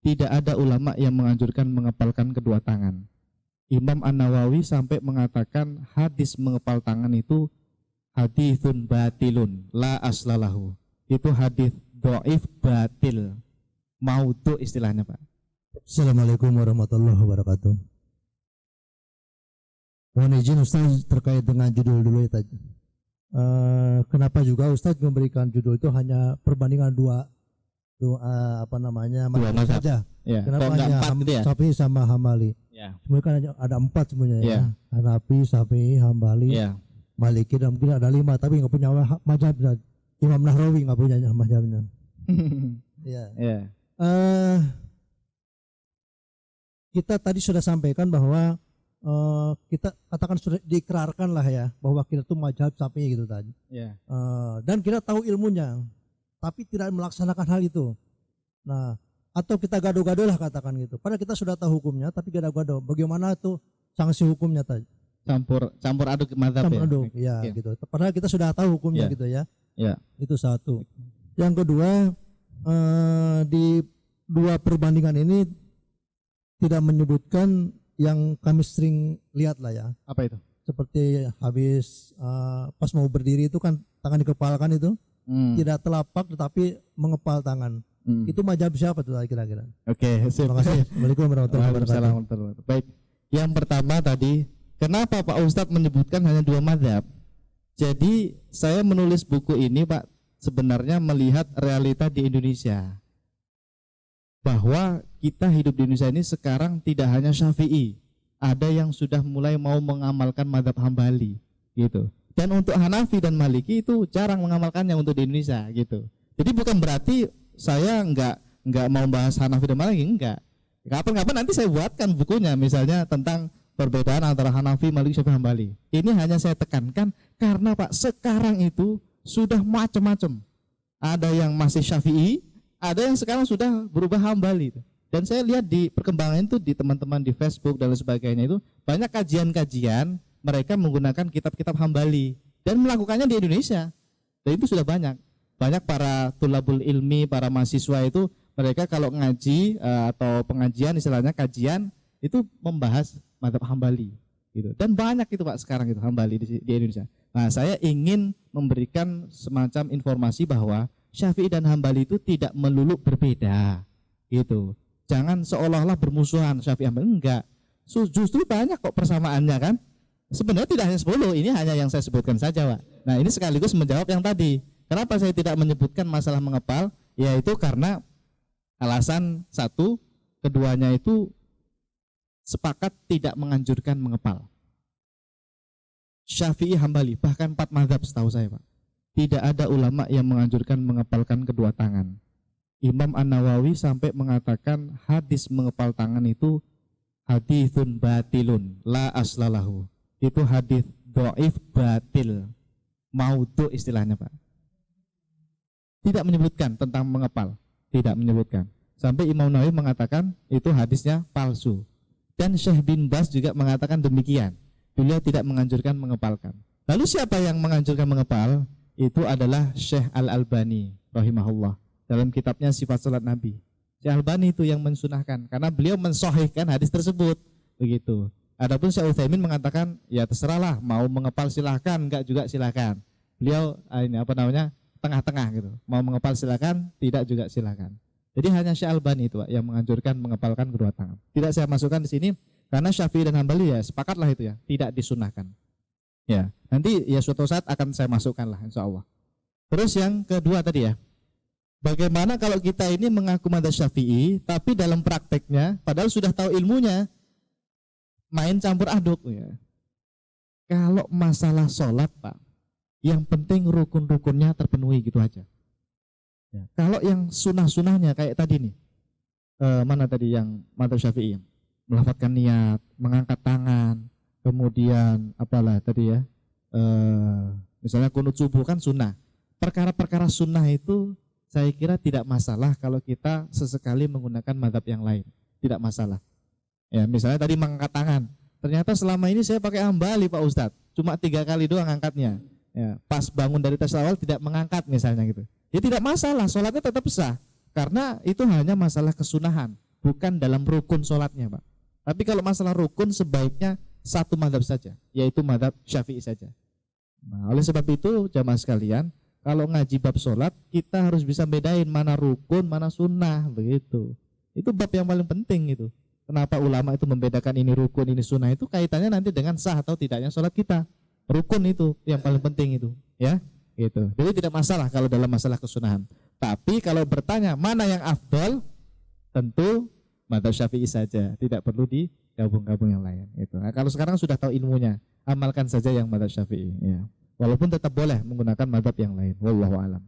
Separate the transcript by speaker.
Speaker 1: tidak ada ulama yang menganjurkan mengepalkan kedua tangan. Imam An-Nawawi sampai mengatakan hadis mengepal tangan itu haditsun batilun la aslalahu. Itu hadis dhaif batil. Maudhu istilahnya, Pak.
Speaker 2: Assalamualaikum warahmatullahi wabarakatuh. Mohon izin Ustaz terkait dengan judul dulu ya tadi. Kenapa juga Ustaz memberikan judul itu hanya perbandingan dua mazhab saja?
Speaker 1: Ya.
Speaker 2: Kenapa hanya Syafi'i sama Hambali?
Speaker 1: Ya.
Speaker 2: Sebenarnya kan ada 4 sebenarnya ya. Hanafi, Syafi'i, Hambali, Maliki, dan mungkin ada 5 tapi nggak punya mazhab. Imam Nahrawi nggak punya mazhabnya. Ya. Kita tadi sudah sampaikan bahwa kita katakan sudah diikrarkan lah ya bahwa kita itu mazhab Syafi'i gitu tadi. Dan kita tahu ilmunya, tapi tidak melaksanakan hal itu. Nah, atau kita gado-gado lah katakan gitu. Padahal kita sudah tahu hukumnya, tapi gado-gado. Bagaimana tuh sanksi hukumnya tadi?
Speaker 1: Campur aduk mazhab.
Speaker 2: Campur aduk, ya gitu. Padahal kita sudah tahu hukumnya gitu ya. Itu satu. Yang kedua, di dua perbandingan ini tidak menyebutkan yang kami sering lihat lah ya.
Speaker 1: Apa itu?
Speaker 2: Seperti habis pas mau berdiri itu kan tangan dikepalkan itu. Tidak telapak tetapi mengepal tangan. Itu mazhab siapa tuh kira-kira?
Speaker 1: Oke,
Speaker 2: terima kasih. Assalamualaikum warahmatullahi wabarakatuh.
Speaker 1: Baik. Yang pertama tadi, kenapa Pak Ustadz menyebutkan hanya 2 mazhab? Jadi saya menulis buku ini, Pak, sebenarnya melihat realita di Indonesia. Bahwa kita hidup di Indonesia ini sekarang tidak hanya Syafi'i, ada yang sudah mulai mau mengamalkan mazhab Hambali gitu. Dan untuk Hanafi dan Maliki itu jarang mengamalkannya untuk di Indonesia gitu. Jadi bukan berarti saya enggak mau bahas Hanafi dan Maliki, enggak. Kapan-kapan nanti saya buatkan bukunya misalnya tentang perbedaan antara Hanafi, Maliki, Syafi'i, Hambali. Ini hanya saya tekankan karena Pak sekarang itu sudah macam-macam. Ada yang masih Syafi'i, ada yang sekarang sudah berubah Hambali. Dan saya lihat di perkembangan itu di teman-teman di Facebook dan lain sebagainya itu banyak kajian-kajian mereka menggunakan kitab-kitab Hambali dan melakukannya di Indonesia. Dan itu sudah banyak para tulabul ilmi, para mahasiswa itu mereka kalau ngaji atau pengajian istilahnya kajian itu membahas mazhab Hambali gitu. Dan banyak itu Pak sekarang itu Hambali di Indonesia. Nah, saya ingin memberikan semacam informasi bahwa Syafi'i dan Hambali itu tidak melulu berbeda gitu. Jangan seolah-olah bermusuhan Syafi'i Hambali, enggak. Justru banyak kok persamaannya kan. Sebenarnya tidak hanya 10, ini hanya yang saya sebutkan saja, Pak. Nah, ini sekaligus menjawab yang tadi. Kenapa saya tidak menyebutkan masalah mengepal? Yaitu karena alasan satu, keduanya itu sepakat tidak menganjurkan mengepal. Syafi'i, Hambali, bahkan 4 mazhab setahu saya, Pak. Tidak ada ulama yang menganjurkan mengepalkan kedua tangan. Imam An-Nawawi sampai mengatakan hadis mengepal tangan itu haditsun batilun la aslalahu. Itu hadis dhaif batil. Maudhu istilahnya, Pak. Tidak menyebutkan tentang mengepal, tidak menyebutkan. Sampai Imam Nawawi mengatakan itu hadisnya palsu. Dan Syekh bin Baz juga mengatakan demikian. Beliau tidak menganjurkan mengepalkan. Lalu siapa yang menganjurkan mengepal? Itu adalah Syekh Al-Albani rahimahullah dalam kitabnya Sifat Salat Nabi. Syekh Al-Albani itu yang mensunahkan karena beliau mensahihkan hadis tersebut. Begitu. Adapun Syekh Utsaimin mengatakan ya terserahlah, mau mengepal silakan, enggak juga silakan. Beliau tengah-tengah gitu. Mau mengepal silakan, tidak juga silakan. Jadi hanya Syekh Al-Albani itu Pak, yang menganjurkan mengepalkan kedua tangan. Tidak saya masukkan di sini karena Syafi'i dan Hambali ya sepakatlah itu ya, tidak disunahkan. Ya, nanti ya suatu saat akan saya masukkan lah insya Allah. Terus yang kedua tadi ya, bagaimana kalau kita ini mengaku mazhab Syafi'i tapi dalam prakteknya padahal sudah tahu ilmunya main campur aduk ya. Kalau masalah sholat Pak, yang penting rukun-rukunnya terpenuhi gitu aja. Ya. Kalau yang sunah-sunahnya kayak tadi nih, mana tadi yang mazhab Syafi'i, melafadzkan niat, mengangkat tangan, kemudian apalah tadi ya, misalnya kunut subuh kan sunnah. Perkara-perkara sunnah itu saya kira tidak masalah kalau kita sesekali menggunakan mazhab yang lain, tidak masalah. Ya, misalnya tadi mengangkat tangan, ternyata selama ini saya pakai Hambali Pak Ustadz, cuma 3 kali doang angkatnya. Ya, pas bangun dari tasawuf tidak mengangkat misalnya gitu. Ya tidak masalah, sholatnya tetap sah karena itu hanya masalah kesunahan, bukan dalam rukun sholatnya, Pak. Tapi kalau masalah rukun sebaiknya satu madhab saja, yaitu madhab Syafi'i saja. Nah, oleh sebab itu jamaah sekalian, kalau ngaji bab sholat kita harus bisa bedain mana rukun, mana sunnah, begitu. Itu bab yang paling penting itu. Kenapa ulama itu membedakan ini rukun, ini sunnah, itu kaitannya nanti dengan sah atau tidaknya sholat kita. Rukun itu yang paling penting itu, ya. Gitu. Jadi tidak masalah kalau dalam masalah kesunahan. Tapi kalau bertanya mana yang afdol, tentu madzhab Syafi'i saja, tidak perlu digabung-gabung yang lain. Itu. Nah, kalau sekarang sudah tahu ilmunya, amalkan saja yang madzhab Syafi'i. Ya. Walaupun tetap boleh menggunakan madzhab yang lain. Wallahu a'lam.